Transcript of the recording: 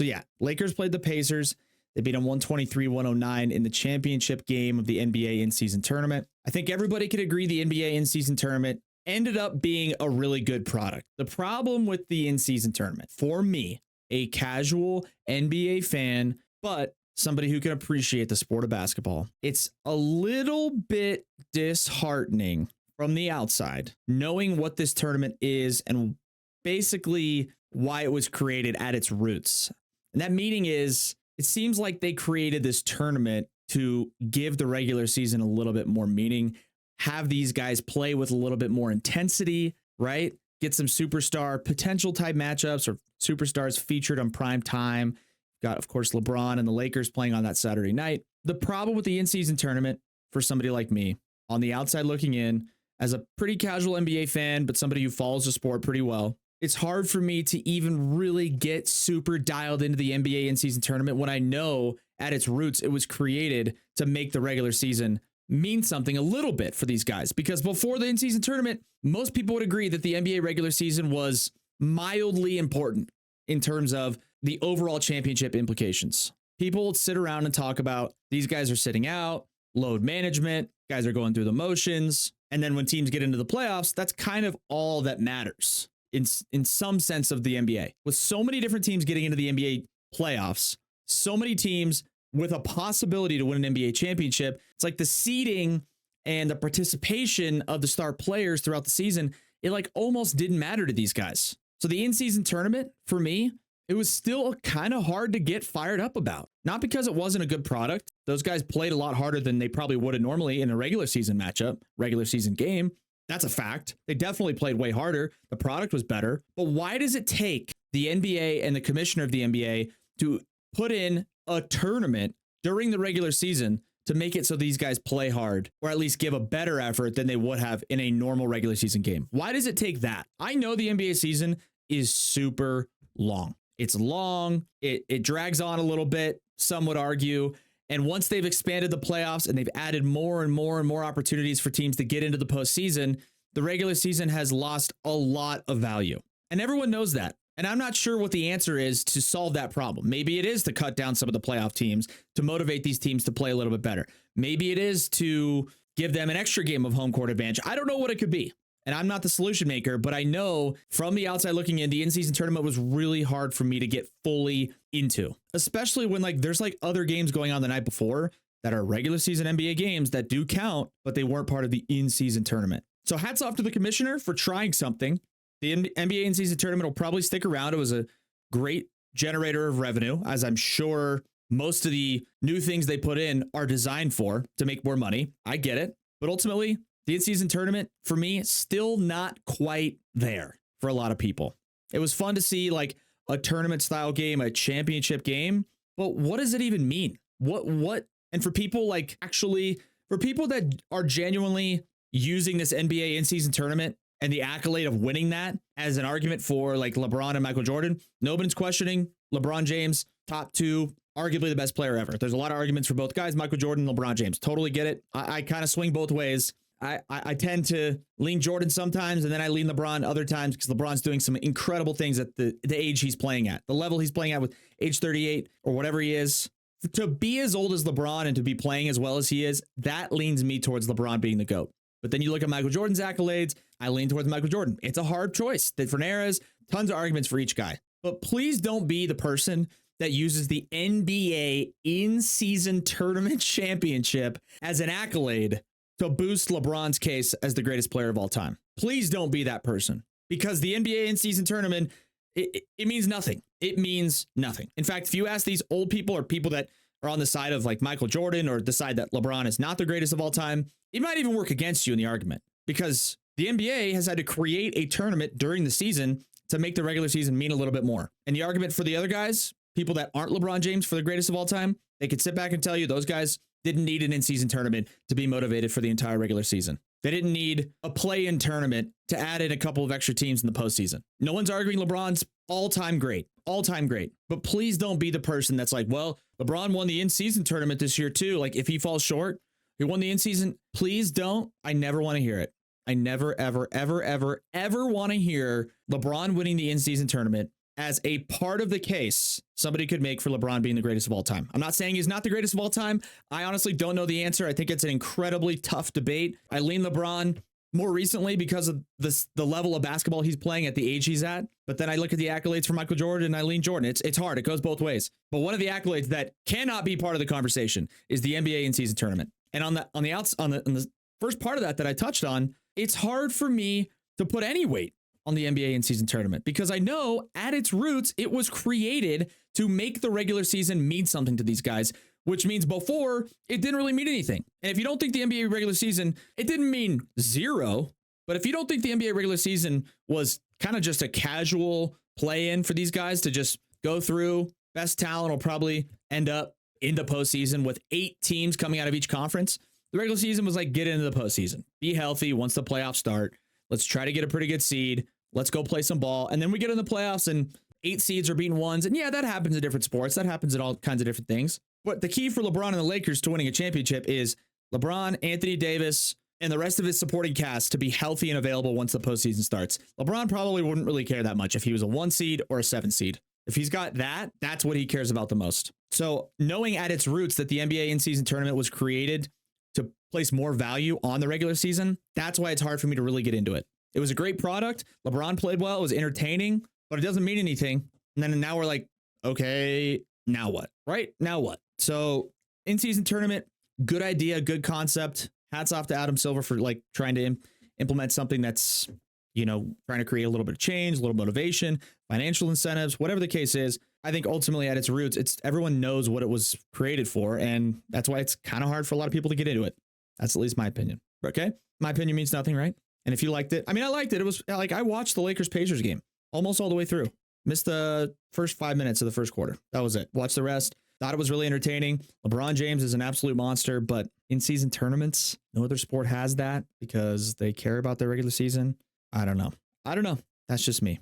So yeah, Lakers played the Pacers. They beat them 123-109 in the championship game of the NBA in-season tournament. I think everybody could agree the NBA in-season tournament ended up being a really good product. The problem with the in-season tournament, for me, a casual NBA fan, but somebody who can appreciate the sport of basketball, it's a little bit disheartening from the outside, knowing what this tournament is and basically why it was created at its roots. And that meaning is, it seems like they created this tournament to give the regular season a little bit more meaning, have these guys play with a little bit more intensity, right? Get some superstar potential type matchups or superstars featured on prime time. Got, of course, LeBron and the Lakers playing on that Saturday night. The problem with the in-season tournament for somebody like me, on the outside looking in, as a pretty casual NBA fan, but somebody who follows the sport pretty well, it's hard for me to even really get super dialed into the NBA in-season tournament when I know at its roots it was created to make the regular season mean something a little bit for these guys. Because before the in-season tournament, most people would agree that the NBA regular season was mildly important in terms of the overall championship implications. People would sit around and talk about these guys are sitting out, load management, guys are going through the motions. And then when teams get into the playoffs, that's kind of all that matters in some sense of the NBA. With so many different teams getting into the NBA playoffs, so many teams with a possibility to win an NBA championship, it's like the seeding and the participation of the star players throughout the season, it like almost didn't matter to these guys. So the in-season tournament, for me, it was still kind of hard to get fired up about. Not because it wasn't a good product. Those guys played a lot harder than they probably would have normally in a regular season matchup, regular season game. That's a fact. They definitely played way harder. The product was better. But why does it take the NBA and the commissioner of the NBA to put in a tournament during the regular season to make it so these guys play hard, or at least give a better effort than they would have in a normal regular season game? Why does it take that? I know the NBA season is super long. It's long. It drags on a little bit, some would argue. And once they've expanded the playoffs and they've added more and more and more opportunities for teams to get into the postseason, the regular season has lost a lot of value. And everyone knows that. And I'm not sure what the answer is to solve that problem. Maybe it is to cut down some of the playoff teams to motivate these teams to play a little bit better. Maybe it is to give them an extra game of home court advantage. I don't know what it could be. And I'm not the solution maker, but I know from the outside looking in, the in-season tournament was really hard for me to get fully into, especially when like there's like other games going on the night before that are regular season NBA games that do count, but they weren't part of the in-season tournament. So hats off to the commissioner for trying something. The NBA in-season tournament will probably stick around. It was a great generator of revenue, as I'm sure most of the new things they put in are designed for, to make more money. I get it. But ultimately, the in-season tournament, for me, still not quite there for a lot of people. It was fun to see like a tournament style game, a championship game, but what does it even mean? What? And for people like for people that are genuinely using this NBA in-season tournament and the accolade of winning that as an argument for like LeBron and Michael Jordan, nobody's questioning LeBron James, top two, arguably the best player ever. There's a lot of arguments for both guys, Michael Jordan, LeBron James. Totally get it. I kind of swing both ways. I tend to lean Jordan sometimes, and then I lean LeBron other times because LeBron's doing some incredible things at the age he's playing at, the level he's playing at with age 38 or whatever he is. To be as old as LeBron and to be playing as well as he is, that leans me towards LeBron being the GOAT. But then you look at Michael Jordan's accolades, I lean towards Michael Jordan. It's a hard choice. Different eras, tons of arguments for each guy. But please don't be the person that uses the NBA in-season tournament championship as an accolade to boost LeBron's case as the greatest player of all time. Please don't be that person, because the NBA in-season tournament, it means nothing. It means nothing. In fact, if you ask these old people or people that are on the side of like Michael Jordan or decide that LeBron is not the greatest of all time, it might even work against you in the argument, because the NBA has had to create a tournament during the season to make the regular season mean a little bit more. And the argument for the other guys, people that aren't LeBron James for the greatest of all time, they could sit back and tell you those guys didn't need an in-season tournament to be motivated for the entire regular season. They didn't need a play-in tournament to add in a couple of extra teams in the postseason. No one's arguing LeBron's all-time great. But please don't be the person that's like, well, LeBron won the in-season tournament this year too. Like if he falls short, he won the in-season. Please don't. I never want to hear it. I never, ever, ever, ever, ever want to hear LeBron winning the in-season tournament as a part of the case somebody could make for LeBron being the greatest of all time. I'm not saying he's not the greatest of all time. I honestly don't know the answer. I think it's an incredibly tough debate. I lean LeBron more recently because of the level of basketball he's playing at the age he's at. But then I look at the accolades for Michael Jordan and I lean Jordan. It's hard. It goes both ways. But one of the accolades that cannot be part of the conversation is the NBA in-season tournament. And on the first part of that I touched on, it's hard for me to put any weight on the NBA in-season tournament because I know at its roots it was created to make the regular season mean something to these guys, which means before it didn't really mean anything. And if you don't think the NBA regular season, it didn't mean zero, but if you don't think the NBA regular season was kind of just a casual play-in for these guys to just go through, best talent will probably end up in the postseason with 8 teams coming out of each conference. The regular season was like, get into the postseason, be healthy once the playoffs start. Let's try to get a pretty good seed. Let's go play some ball. And then we get in the playoffs and 8 seeds are beating 1s. And yeah, that happens in different sports. That happens in all kinds of different things. But the key for LeBron and the Lakers to winning a championship is LeBron, Anthony Davis, and the rest of his supporting cast to be healthy and available once the postseason starts. LeBron probably wouldn't really care that much if he was a 1 seed or a 7 seed. If he's got that, that's what he cares about the most. So knowing at its roots that the NBA in-season tournament was created to place more value on the regular season, that's why it's hard for me to really get into it. It was a great product. LeBron played well. It was entertaining, but it doesn't mean anything. And then now we're like, okay, now what? Right? Now what? So in-season tournament, good idea, good concept. Hats off to Adam Silver for like trying to implement something that's, trying to create a little bit of change, a little motivation, financial incentives, whatever the case is. I think ultimately at its roots, everyone knows what it was created for. And that's why it's kind of hard for a lot of people to get into it. That's at least my opinion. Okay. My opinion means nothing, right? And if you liked it, I liked it. It was like, I watched the Lakers Pacers game almost all the way through. Missed the first 5 minutes of the first quarter. That was it. Watched the rest. Thought it was really entertaining. LeBron James is an absolute monster, but in-season tournaments, no other sport has that because they care about their regular season. I don't know. That's just me.